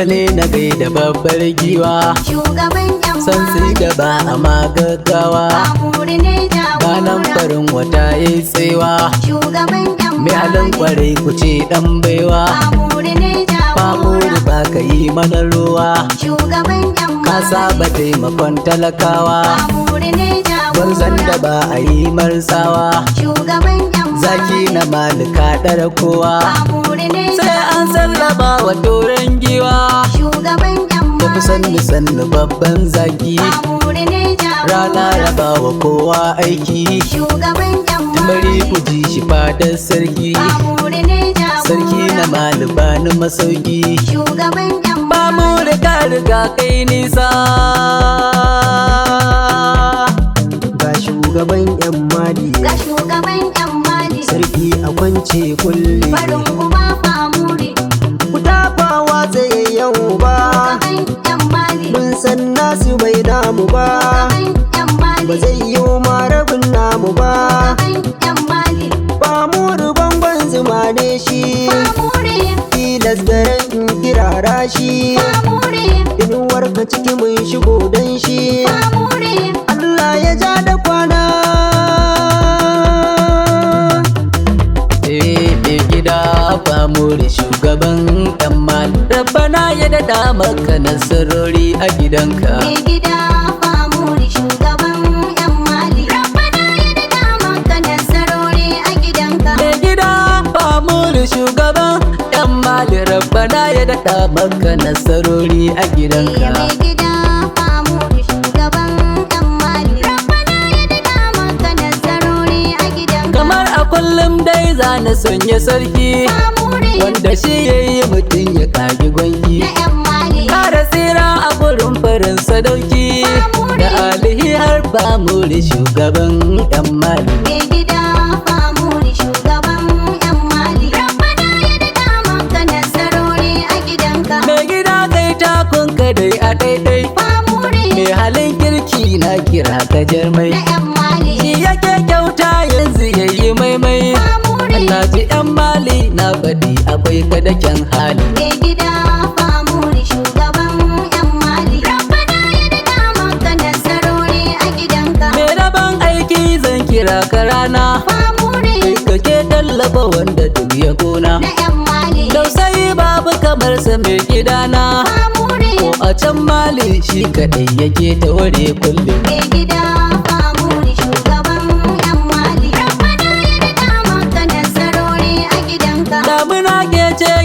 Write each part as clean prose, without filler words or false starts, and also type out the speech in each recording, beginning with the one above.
dole ne na gaida babbar giwa. Shugaban yan San sai da ba a magagawa. Famuri ne Ranar jagora. farin wata ya tsewa. Shugaban yan Mai halin kwarai ku ce dan baiwa. Famuri ne Famuri jagora. ba ka yi mana ruwa. Shugaban yan Ka saba taimakon talakawa. Famuri ne Gwarzon da jagora. ba a yi marsawa. Shugaban yan Zaki na malika ɗara kowa. Famuri ne Sai an sallama wa doron giwa. Shugaban yan Tafi sannu sannu babban zaki. Famuri ne Rana jagora. raba wa kowa aiki. Shugaban yan Bari ku ji shi fadar sarki. Famuri ne jagora. Sarki na maluba ni masauki. Shugaban yan Ba mu riga kai nisa. Ga shugaban yan mali ga shugaban yan mali. sarki a kwance kulle Farin uba Famuri. ku tafawa tsayayyen ba Shugaban yan mali. mun san nasu bai damu ba Shugaban yan mali. ba zai yi ma rabin namu ba Shugaban yan mali. ba mu bangon zuma ne shi Famuri. tilas daren in kirara shi Famuri. inuwar ka ciki mun shigo dan shi Famuri. Allah ya ja da kwana Gida Famuri shugaban ɗan mal. Rabbana ya daɗa maka nasarori a gidanka. Mai gida Famuri shugaban yan mali. Rabbana ya daɗa maka nasarori a gidanka. Mai gida Famuri shugaban ɗan mal. Rabbana ya daɗa maka nasarori a gidanka. Mai gida Famuri shugaban yan mali. Rabbana ya daɗa maka nasarori a gidanka. Kamar a kullum dai za na sanya sarki. Famuri Wanda shi ya yi mutum ya kagi gwangi. na yan mali. Kara tsira a gurin farin sadauki. Da alihi har Famuri shugaban ɗan mal. Mai gida Famuri shugaban yan mali. Rabbana ya daɗa maka nasarori a gidanka. Mai gida kai takunka dai a daidai. Famuri Mai halin kirki na kira ka jarmai. na yan mali. Shi yake kyauta yanzu ya yi maimai. Famuri Na ji yan mali na faɗi akwai kadaken hali. mai gida Famuri shugaban yan mali. Rabbana ya daɗa maka nasarori a gidanka. Mai rabon aiki zan kira ka rana. Famuri Kai kake tallafa wanda duk ya gona. na yan mali. Tausayi babu kamar sa mai gidana. Famuri Ko a can mali shi kaɗai yake ta ware kullum. mai gida Famuri shugaban yan mali. Rabbana ya daɗa maka nasarori a gidanka. Damuna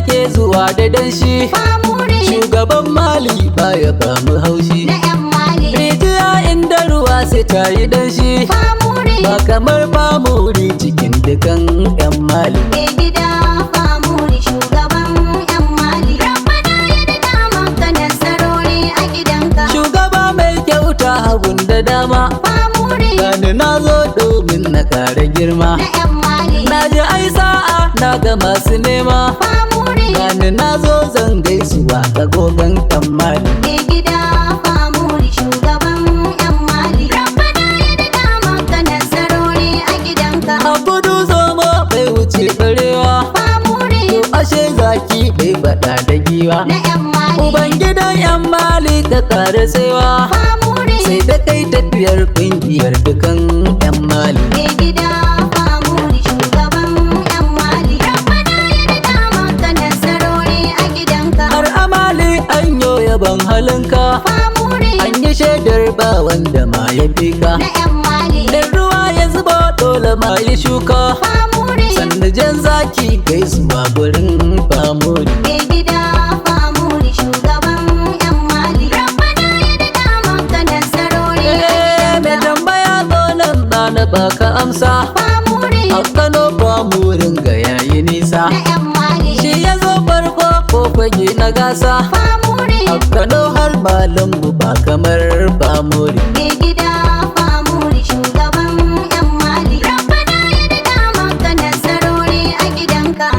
ke zuwa da danshi. Famuri Shugaban mali baya ba mu haushi. na yan mali. Rijiya inda ruwa sai ta yi danshi. Famuri Ba kamar Famuri cikin dukan yan mali. mai gida Famuri shugaban yan mali. Rabbana ya daɗa maka nasarori a gidanka. Shugaba mai kyauta hagun da dama. Famuri Gani na zo domin na kara girma. na yan mali. Na ji ai sa'a na ga masu nema. Famuri Gani na zo zan gaisuwa ga gogon yan mali. mai gida Famuri shugaban yan mali. Rabbana ya daɗa maka nasarori a gidanka. A kudu zomo bai wuce barewa. Famuri To ashe zaki bai faɗa da giwa. na yan mali. Ubangidan yan mali ka kare tsewa. Famuri Sai da kai tafiyar kungiyar dukan yan mali. mai gida Famuri shugaban yan mali. Rabbana ya daɗa maka nasarori a gidanka. Har amali an yo yaban halinka. Famuri An yi shaidar ba wanda ma ya fi ka. na yan mali. In ruwa ya zuba dole ma yi shuka. Famuri Sannu jan zaki gaisuwa gurin Famuri. mai gida Famuri shugaban yan mali. Rabbana ya daɗa maka nasarori a Mai gidanka. tambaya zo nan ba na baka amsa. Famuri A Kano Famurin ga yayi nisa. na yan mali. Shi ya zo farko ko fage na gasa. Famuri A Kano har malam ba kamar Famuri. mai gida Famuri shugaban yan mali. Rabbana ya daɗa maka nasarori a gidanka.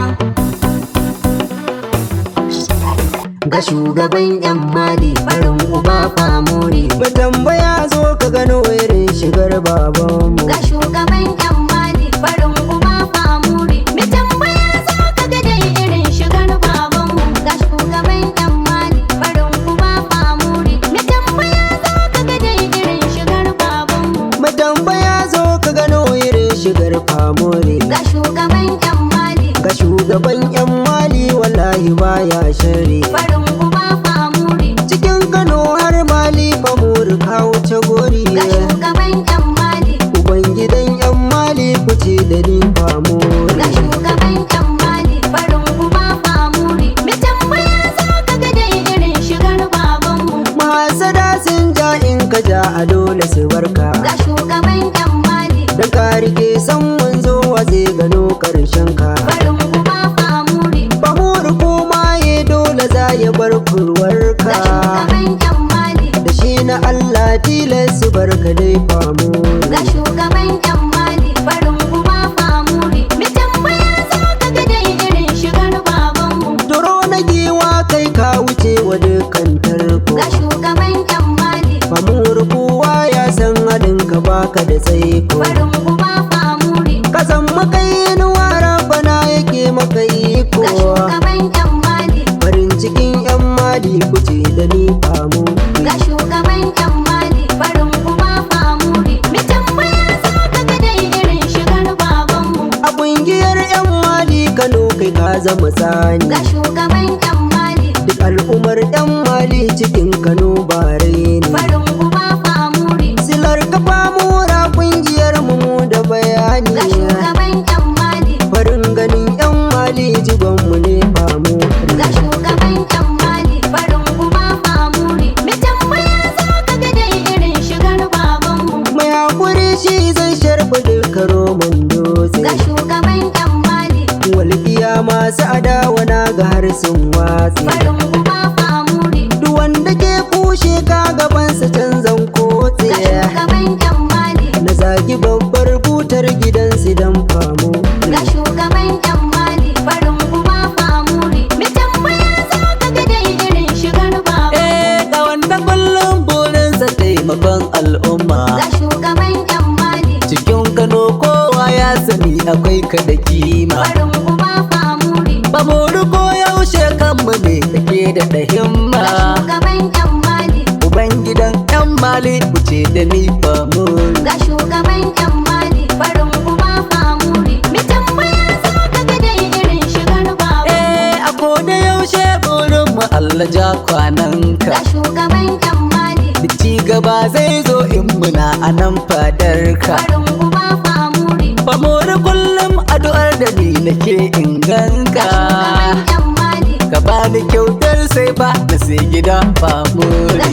ga shugaban yan mali barin uba Famuri ba tambaya zo ka gano irin shigar babanmu Ga shugaban yan mali farin uba Famuri. Mai tambaya za ka ga dai irin shigar babanmu. Ga shugaban yan mali shigar famore. Ga shugaban yan mali, Ga shugaban yan mali wallahi baya shari. farin uba famuri. Cikin Kano har mali famore ka wuce gori. Ga shugaban yan mali, Ubangidan yan mali kuce da ni famore. ga shugaban yan mali, farin uba famuri. Mu tambaya za ka ga dai irin shigar babanmu. Mahasada sun ja in ka ja a dole su barka. Ga shugaban yan mali, Dan ka rike san wanzo wa zai gano karshen ka. farin uba famuri. Famore kuma ye dole za ya bar kurwar Ga ka. shugaban yan mali, Da shi na Allah tilas su barka dai famore. ga shugaban yan mali, farin uba famuri. Mu tambaya za ka ga dai irin shigar babanmu. Duro na giwa kai ka wuce wa dukkan tarko. Ga shugaban yan mali, Famore kowa ya san halin ka baka da tsaiko. farin uba famuri. Ka san makayin wara bana yake maka iko. Ga shugaban yan mali, Farin cikin yan mali kuce da ni famore. ga shugaban yan mali, farin uba famuri. Mu tambaya za ka ga dai irin shigar babanmu. A ƙungiyar yan mali Kano kai ka zama tsani. Ga shugaban yan mali, Duk al'ummar yan mali cikin Kano bare ne. farin uba famuri. Silar kafa mura ƙungiyar mu da bayani. Ga shugaban yan mali, Farin ganin yan mali jigon mu ne famore. ga shugaban yan mali, farin uba famuri. Mu tambaya za ka ga dai irin shigar babanmu. Mai hakuri shi zai sharfa duka roman dutse. Ga shugaban yan mali, Walƙiya masu adawa na ga har sun watse. farin uba famuri. Duk wanda ke kushe ka gabansa canzan kotse. Ga shugaban yan mali, Na zagi babbar butar gidansu dan famo. ga shugaban yan mali, farin uba famuri. Mu tambaya za ka ga dai irin shigar babanmu. Ga wanda kullum burinsa taimakon al'umma. Ga shugaban yan mali, Cikin Kano kowa ya sani akwai ka da kima. farin uba famuri. Famore ko yaushe kanmu ne take da himma. Ga shugaban yan mali, Ubangidan yan mali kuce da ni famore. ga shugaban yan mali, farin uba famuri. Mu tambaya za ka ga dai irin shigar babanmu. A koda yaushe burin mu Allah ja kwananka. Ga shugaban yan mali, Da ci gaba zai zo in muna a nan fadarka. farin uba famuri. Famore kullum addu'ar da ni nake in ganka. Ga shugaban yan mali, Ka bani kyautar sai ba na sai gida famore. ga